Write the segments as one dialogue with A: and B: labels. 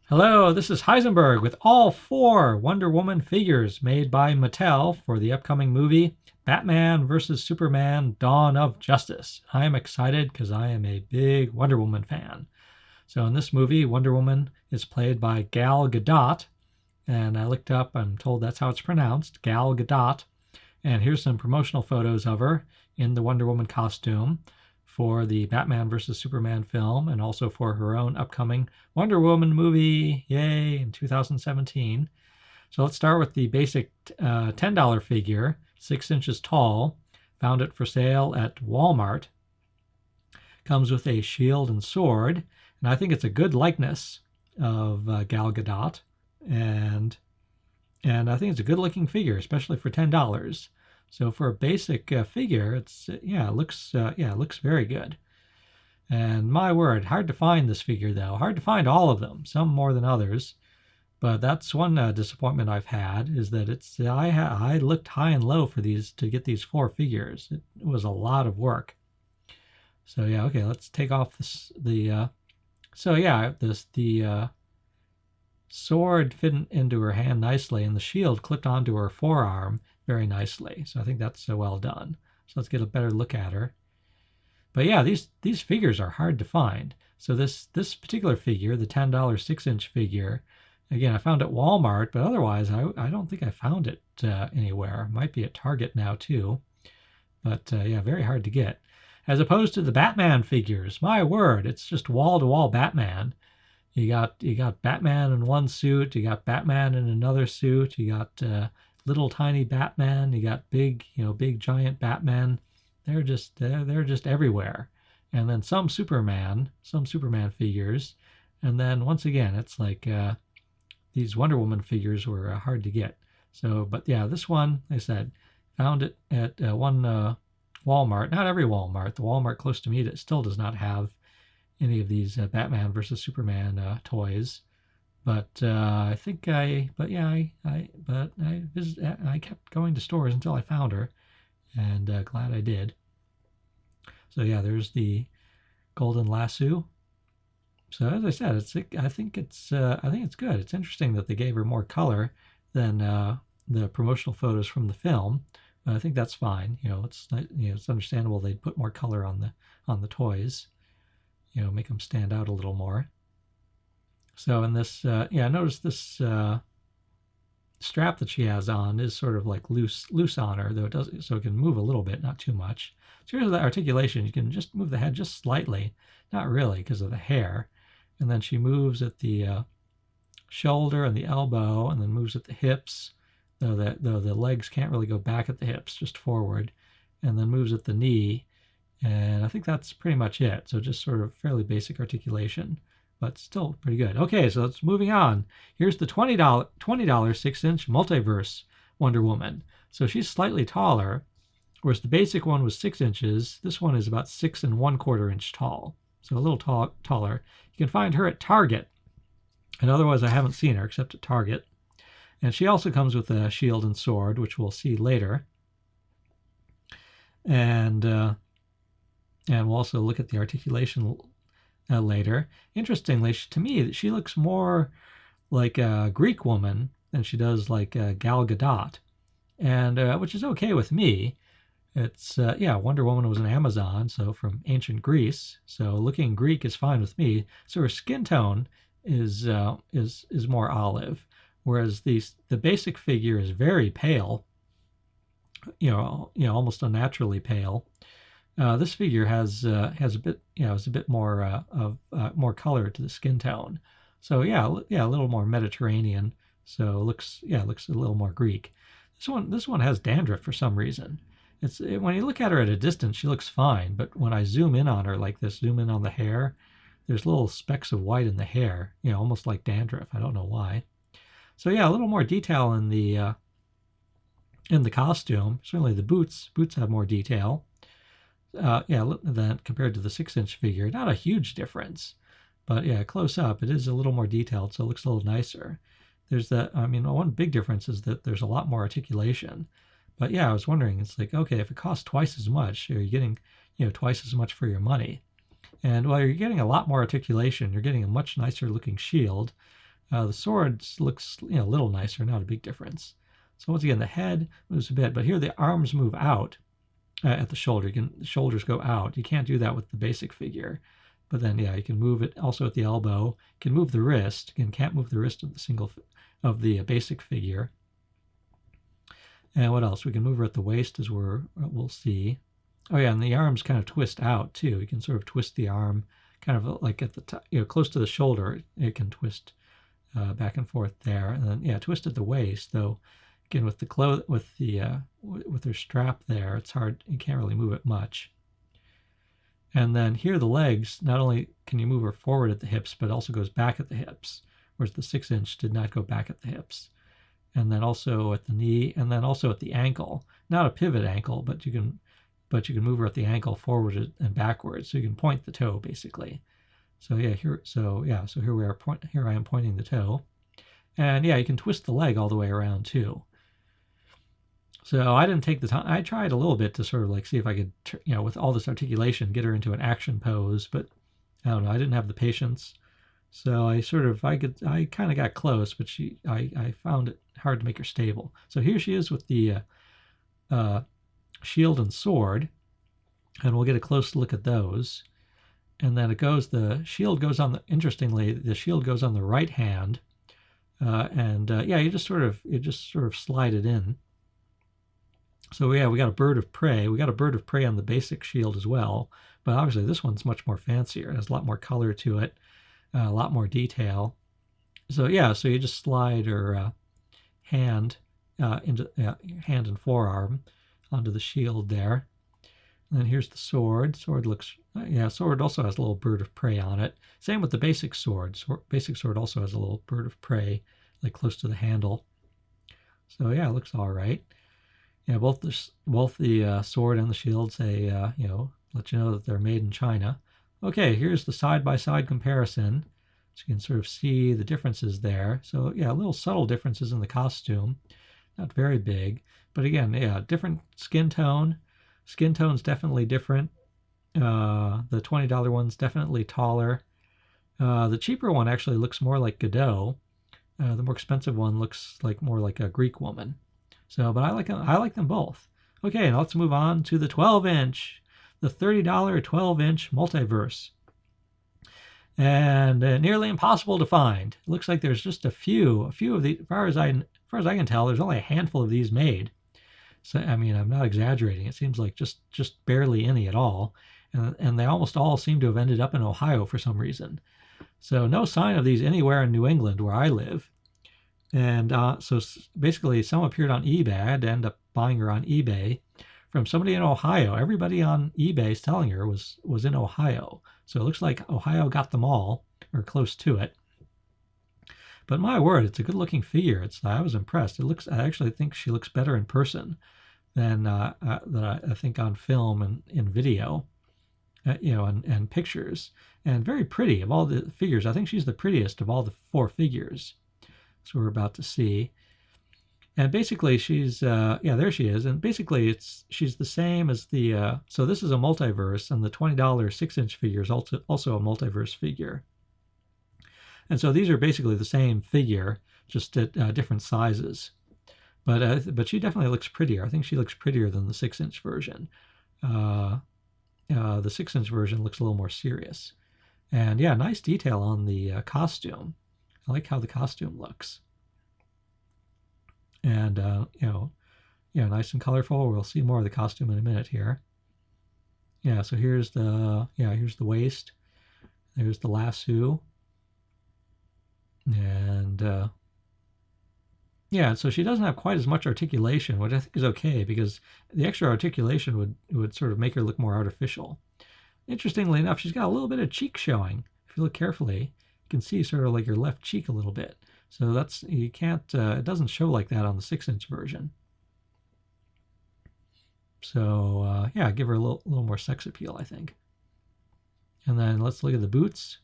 A: Hello, this is Heisenberg with all four Wonder Woman figures made by Mattel for the upcoming movie Batman vs. Superman Dawn of Justice. I am excited because I am a big Wonder Woman fan. So in this movie, Wonder Woman is played by Gal Gadot, and I looked up, I'm told that's how it's pronounced, Gal Gadot. And here's some promotional photos of her in the Wonder Woman costume for the Batman vs. Superman film and also for her own upcoming Wonder Woman movie, yay, in 2017. So let's start with the basic $10 figure, 6 inches tall. Found it for sale at Walmart. Comes with a shield and sword, and I think it's a good likeness of Gal Gadot, and I think it's a good looking figure, especially for $10. So for a basic figure, it looks very good. And my word, hard to find this figure though. Hard to find all of them, some more than others. But that's one disappointment I've had is that I looked high and low for these to get these four figures. It was a lot of work. So yeah, okay, let's take off the sword fit into her hand nicely, and the shield clipped onto her forearm very nicely. So I think that's well done. So let's get a better look at her. But yeah, these figures are hard to find. So this particular figure, the $10 6-inch figure, again, I found at Walmart, but otherwise I don't think I found it anywhere. Might be at Target now too. But yeah, very hard to get. As opposed to the Batman figures, my word, it's just wall-to-wall Batman. You got Batman in one suit, you got Batman in another suit, you got little tiny Batman, you got big giant Batman. They're just everywhere. And then some Superman figures, and then once again it's like these Wonder Woman figures were hard to get. So, but yeah, this one I said found it at one Walmart. Not every Walmart. The Walmart close to me that still does not have any of these Batman versus Superman toys. But I kept going to stores until I found her, and glad I did. So yeah, there's the golden lasso. So as I said, I think it's good. It's interesting that they gave her more color than the promotional photos from the film. But I think that's fine. It's understandable they'd put more color on the toys. Make them stand out a little more. So in this, notice this strap that she has on is sort of like loose on her, though so it can move a little bit, not too much. So here's the articulation. You can just move the head just slightly, not really because of the hair, and then she moves at the shoulder and the elbow, and then moves at the hips, though the legs can't really go back at the hips, just forward, and then moves at the knee. And I think that's pretty much it. So just sort of fairly basic articulation, but still pretty good. Okay, so let's moving on. Here's the $20 6-inch Multiverse Wonder Woman. So she's slightly taller, whereas the basic one was 6 inches. This one is about 6 1/4 inch tall, so a little taller. You can find her at Target, and otherwise I haven't seen her except at Target. And she also comes with a shield and sword, which we'll see later. And we'll also look at the articulation later. Interestingly, to me, she looks more like a Greek woman than she does like Gal Gadot, and which is okay with me. It's Wonder Woman was an Amazon, so from ancient Greece. So looking Greek is fine with me. So her skin tone is more olive, whereas the basic figure is very pale. Almost unnaturally pale. This figure has a bit more more color to the skin tone. So a little more Mediterranean. So looks a little more Greek. This one has dandruff for some reason. When you look at her at a distance, she looks fine, but when I zoom in on her like this, zoom in on the hair, there's little specks of white in the hair. Almost like dandruff. I don't know why. So a little more detail in the costume. Certainly the boots have more detail. Than compared to the 6-inch figure. Not a huge difference, but close up it is a little more detailed, so it looks a little nicer. There's one big difference is that there's a lot more articulation. But I was wondering, it's like, okay, if it costs twice as much, are you getting twice as much for your money? And while you're getting a lot more articulation, you're getting a much nicer looking shield. The sword looks a little nicer, not a big difference. So once again, the head moves a bit, but here the arms move out at the shoulder. The shoulders go out. You can't do that with the basic figure. But then, yeah, you can move it also at the elbow. You can move the wrist. You can't move the wrist of the basic figure. And what else? We can move her at the waist, as we'll see. Oh yeah, and the arms kind of twist out too. You can sort of twist the arm, kind of like at the top, close to the shoulder. It can twist back and forth there, and then yeah, twist at the waist. Though, again, with the with her strap there, it's hard. You can't really move it much. And then here, the legs. Not only can you move her forward at the hips, but it also goes back at the hips, whereas the 6-inch did not go back at the hips. And then also at the knee, and then also at the ankle. Not a pivot ankle, but you can move her at the ankle forward and backwards, so you can point the toe basically. So yeah, here we are. Here I am pointing the toe, and yeah, you can twist the leg all the way around too. So I didn't take the time. I tried a little bit to sort of like see if I could, with all this articulation, get her into an action pose, but I don't know. I didn't have the patience. So I kind of got close, but I found it hard to make her stable. So here she is with the shield and sword, and we'll get a close look at those. And then the shield goes on the shield goes on the right hand, you just sort of slide it in. So yeah, we got a bird of prey. We got a bird of prey on the basic shield as well, but obviously this one's much more fancier. It has a lot more color to it. A lot more detail. So yeah, so you just slide her hand into hand and forearm onto the shield there. And then here's the sword. Sword also has a little bird of prey on it. Same with the basic sword. Basic sword also has a little bird of prey, like close to the handle. So yeah, it looks all right. Yeah, both the sword and the shield say, let you know that they're made in China. Okay, here's the side-by-side comparison. So you can sort of see the differences there. So yeah, little subtle differences in the costume. Not very big. But again, yeah, different skin tone. Skin tone's definitely different. The $20 one's definitely taller. The cheaper one actually looks more like Gadot. The more expensive one looks more like a Greek woman. So, but I like them both. Okay, now let's move on to the 12-inch. The $30 12-inch Multiverse. And nearly impossible to find. It looks like there's just a few of the, as far as I can tell, there's only a handful of these made. So I mean, I'm not exaggerating. It seems like just barely any at all, and they almost all seem to have ended up in Ohio for some reason. So no sign of these anywhere in New England where I live. And so basically, some appeared on eBay. I had to end up buying her on eBay from somebody in Ohio. Everybody on eBay selling her was in Ohio. So it looks like Ohio got them all, or close to it. But my word, it's a good-looking figure. I was impressed. I actually think she looks better in person than I think on film and in video, and pictures. And very pretty of all the figures. I think she's the prettiest of all the 4 figures. So we're about to see. And basically she's, there she is. And basically she's the same as the, so this is a Multiverse, and the $20 6-inch figure is also a Multiverse figure. And so these are basically the same figure, just at different sizes. But she definitely looks prettier. I think she looks prettier than the 6-inch version. The 6-inch version looks a little more serious. And yeah, nice detail on the costume. I like how the costume looks. And, nice and colorful. We'll see more of the costume in a minute here. Yeah, so here's the waist. There's the lasso. And, so she doesn't have quite as much articulation, which I think is okay, because the extra articulation would sort of make her look more artificial. Interestingly enough, she's got a little bit of cheek showing. If you look carefully, you can see sort of like her left cheek a little bit. So you can't, it doesn't show like that on the 6-inch version. So, give her a little more sex appeal, I think. And then let's look at the boots.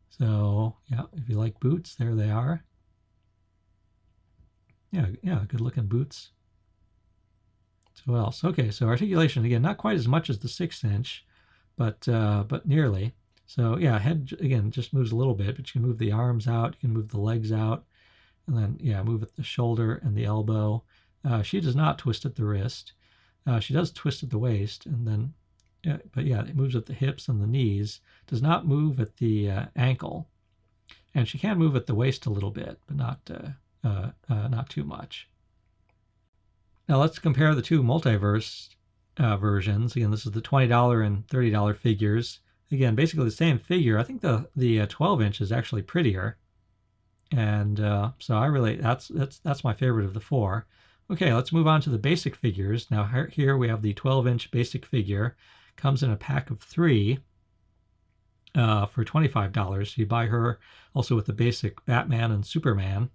A: So, yeah, if you like boots, there they are. Yeah, good looking boots. So what else? Okay, so articulation, again, not quite as much as the 6-inch, but nearly. So yeah, head again just moves a little bit, but you can move the arms out, you can move the legs out, and then yeah, move at the shoulder and the elbow. She does not twist at the wrist. She does twist at the waist, and then but yeah, it moves at the hips and the knees. Does not move at the ankle, and she can move at the waist a little bit, but not too much. Now let's compare the two Multiverse versions. Again, this is the $20 and $30 figures. Again, basically the same figure. I think the 12 inch is actually prettier, and so I really that's my favorite of the four. Okay, let's move on to the basic figures. Now here we have the 12-inch basic figure. Comes in a pack of 3 for $25. You buy her also with the basic Batman and Superman.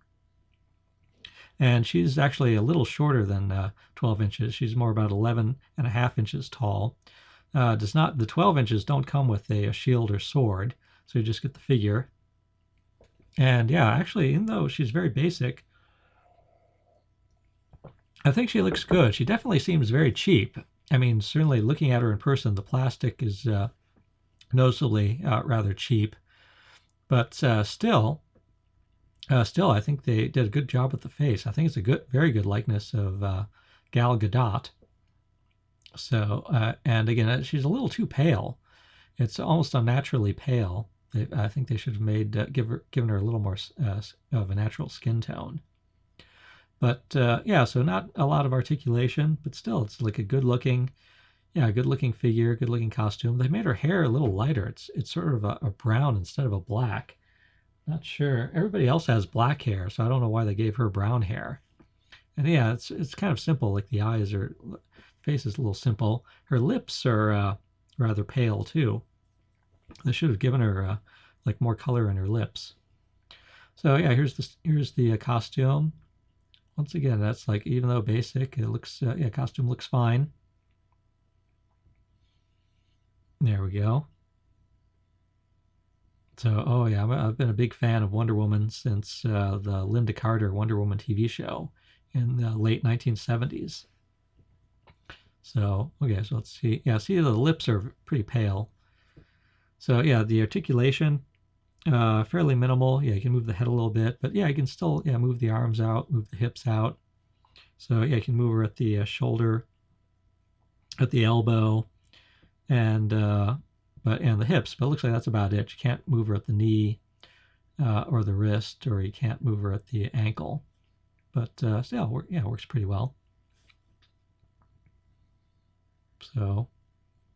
A: And she's actually a little shorter than 12 inches. She's more about 11.5 inches tall. The 12 inches don't come with a shield or sword, so you just get the figure. And yeah, actually, even though she's very basic, I think she looks good. She definitely seems very cheap. I mean, certainly looking at her in person, the plastic is noticeably rather cheap. But still, I think they did a good job with the face. I think it's a very good likeness of Gal Gadot. So, and again, she's a little too pale. It's almost unnaturally pale. I think they should have given her a little more of a natural skin tone. But yeah, so not a lot of articulation, but still, it's like a good-looking figure, good-looking costume. They made her hair a little lighter. It's sort of a brown instead of a black. Not sure. Everybody else has black hair, so I don't know why they gave her brown hair. And yeah, it's kind of simple. Like the face is a little simple. Her lips are rather pale too. They should have given her like more color in her lips. So yeah, here's the costume. Once again, that's like, even though basic, it looks costume looks fine. There we go. So, oh yeah, I've been a big fan of Wonder Woman since the Linda Carter Wonder Woman TV show in the late 1970s. So, okay, so let's see. Yeah, see, the lips are pretty pale. So yeah, the articulation, fairly minimal. Yeah, you can move the head a little bit, but yeah, you can still move the arms out, move the hips out. So yeah, you can move her at the shoulder, at the elbow, and the hips. But it looks like that's about it. You can't move her at the knee or the wrist, or you can't move her at the ankle. But still, it works pretty well. So,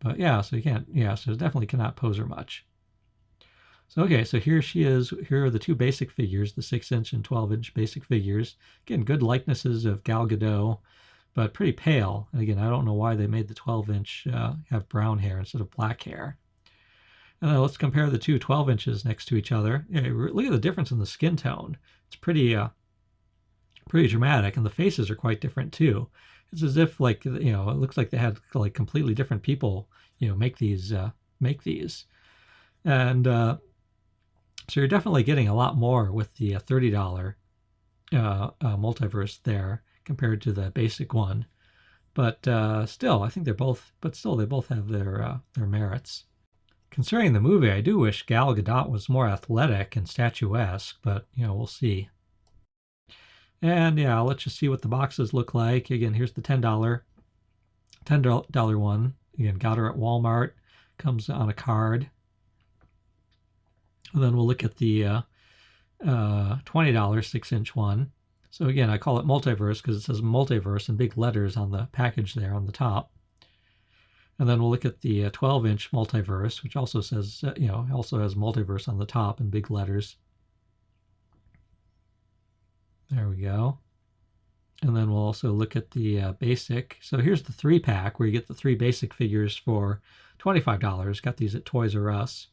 A: but yeah, so you can't. Yeah, so definitely cannot pose her much. So okay, so here she is. Here are the two basic figures, the 6-inch and 12-inch basic figures. Again, good likenesses of Gal Gadot, but pretty pale. And again, I don't know why they made the 12-inch have brown hair instead of black hair. And then let's compare the two 12 inches next to each other. Yeah, look at the difference in the skin tone. It's pretty dramatic, and the faces are quite different too. It's as if it looks like they had like completely different people, make these. And so you're definitely getting a lot more with the $30 Multiverse there compared to the basic one. But still, I think they both have their merits. Concerning the movie, I do wish Gal Gadot was more athletic and statuesque, but we'll see. And yeah, let's just see what the boxes look like. Again, here's the $10 one. Again, got her at Walmart. Comes on a card. And then we'll look at the $20 6-inch one. So again, I call it Multiverse because it says Multiverse in big letters on the package there on the top. And then we'll look at the 12-inch Multiverse, which also says, also has Multiverse on the top in big letters. There we go. And then we'll also look at the basic. So here's the 3-pack where you get the 3 basic figures for $25. Got these at Toys R Us.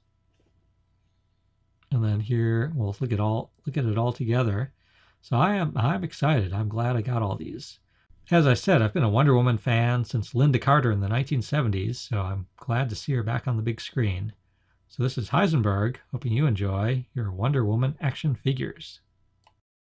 A: And then here we'll look at it all together. So I'm excited. I'm glad I got all these. As I said, I've been a Wonder Woman fan since Linda Carter in the 1970s, so I'm glad to see her back on the big screen. So this is Heisenberg, hoping you enjoy your Wonder Woman action figures.